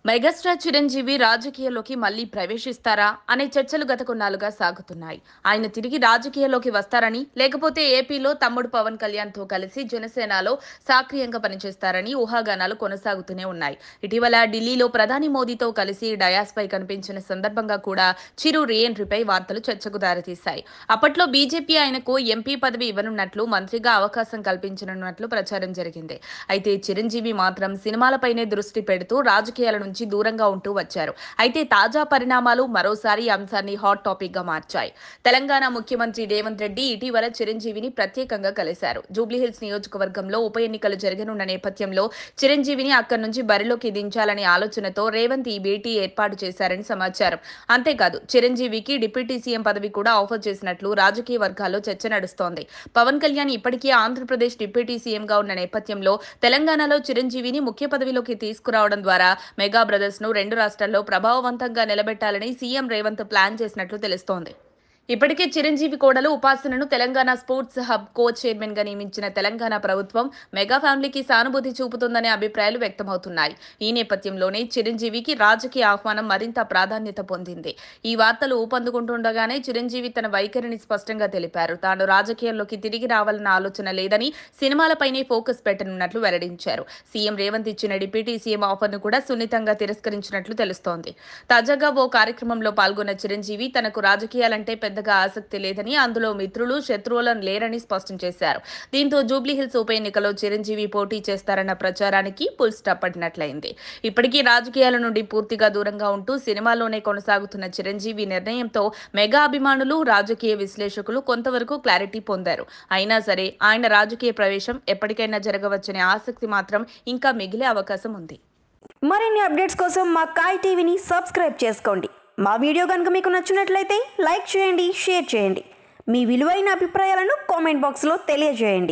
Megastar Chiranjeevi రాజకీయాల్లోకి మళ్లీ ప్రవేశిస్తారా అనే చర్చలు గత కొన్నాళ్లుగా సాగుతున్నాయి. ఆయన తిరిగి రాజకీయాల్లోకి వస్తారని, లేకపోతే ఏపీలో తమ్ముడు పవన్ కళ్యాణ్ తో కలిసి జనసేనలో సక్రియంగా పనిచేస్తారని ఊహాగానాలు కొనసాగుతూనే ఉన్నాయి. ఇటీవల ఢిల్లీలో ప్రధాని మోదీతో కలిసి డయాస్ పై కనిపించిన సందర్భంగా కూడా చిరు రీ ఎంట్రీపై వార్తలు చర్చకు దారితీశాయి. అప్పట్లో బీజేపీ ఆయనకు ఎంపీ పదవి ఇవ్వనున్నట్లు, మంత్రిగా అవకాశం కల్పించనున్నట్లు ప్రచారం జరిగింది. అయితే చిరంజీవి మాత్రం సినిమాలపైనే దృష్టి పెడుతూ రాజకీయాల నుంచి దూరంగా ఉంటూ వచ్చారు. అయితే తాజా పరిణామాలు మరోసారి ఈ అంశాన్ని హాట్ టాపిక్ గా మార్చాయి. తెలంగాణ ముఖ్యమంత్రి రేవంత్ రెడ్డి ఇటీవల చిరంజీవిని ప్రత్యేకంగా కలిశారు. జూబ్లీహిల్స్ నియోజకవర్గంలో ఉప ఎన్నికలు జరగనున్న నేపథ్యంలో చిరంజీవిని అక్కడి నుంచి బరిలోకి దించాలనే ఆలోచనతో రేవంత్ ఈ భేటీ ఏర్పాటు చేశారని సమాచారం. అంతేకాదు చిరంజీవికి డిప్యూటీ సీఎం పదవి కూడా ఆఫర్ చేసినట్లు రాజకీయ వర్గాల్లో చర్చ నడుస్తోంది. పవన్ కళ్యాణ్ ఇప్పటికే ఆంధ్రప్రదేశ్ డిప్యూటీ సీఎంగా ఉన్న నేపథ్యంలో తెలంగాణలో చిరంజీవిని ముఖ్య పదవిలోకి తీసుకురావడం ద్వారా మెగా బ్రదర్స్ ను రెండు రాష్ట్రాల్లో ప్రభావవంతంగా నిలబెట్టాలని సీఎం రేవంత్ ప్లాన్ చేసినట్లు తెలుస్తోంది. ఇప్పటికే చిరంజీవి కోడలు ఉపాసనను Telangana sports hub co chairman గా నియమించిన తెలంగాణ ప్రభుత్వం మెగా ఫ్యామిలీకి సానుభూతి చూపుతుందనే అభిప్రాయాలు వ్యక్తమవుతున్నాయి. ఈ నేపథ్యంలోనే చిరంజీవికి రాజకీయ ఆహ్వానం మరింత ప్రాధాన్యత పొందింది. ఈ వార్తలు ఊపందుకుంటుండగానే చిరంజీవి తన వైఖరిని స్పష్టంగా తెలిపారు. తాను రాజకీయాల్లోకి తిరిగి రావాలన్న ఆలోచన లేదని, సినిమాలపైనే ఫోకస్ పెట్టనున్నట్లు వెల్లడించారు. సీఎం రేవంత్ ఇచ్చిన డిప్యూటీ సీఎం ఆఫర్ ను కూడా సున్నితంగా తిరస్కరించినట్లు తెలుస్తోంది. తాజాగా ఓ కార్యక్రమంలో పాల్గొన్న చిరంజీవి తనకు రాజకీయాలంటే పెద్దగా ఆసక్తి లేదని, అందులో మిత్రులు శత్రువులను లేరని స్పష్టం చేశారు. దీంతో జూబ్లీహిల్స్ ఉప ఎన్నికలో చిరంజీవి పోటీ చేస్తారన్న ప్రచారానికి ఫుల్ స్టాప్ పడినట్లయింది. ఇప్పటికీ రాజకీయాల నుండి పూర్తిగా దూరంగా ఉంటూ సినిమాల్లోనే కొనసాగుతున్న చిరంజీవి నిర్ణయంతో మెగా అభిమానులు, రాజకీయ విశ్లేషకులు కొంతవరకు క్లారిటీ పొందారు. అయినా సరే ఆయన రాజకీయ ప్రవేశం ఎప్పటికైనా జరగవచ్చనే ఆసక్తి మాత్రం ఇంకా మిగిలే అవకాశం ఉంది. మరిన్ని అప్డేట్స్ కోసం మా కాయ్ టీవీని సబ్స్క్రైబ్ చేసుకోండి. మా వీడియో కనుక మీకు నచ్చినట్లయితే లైక్ చేయండి, షేర్ చేయండి. మీ విలువైన అభిప్రాయాలను కామెంట్ బాక్స్లో తెలియజేయండి.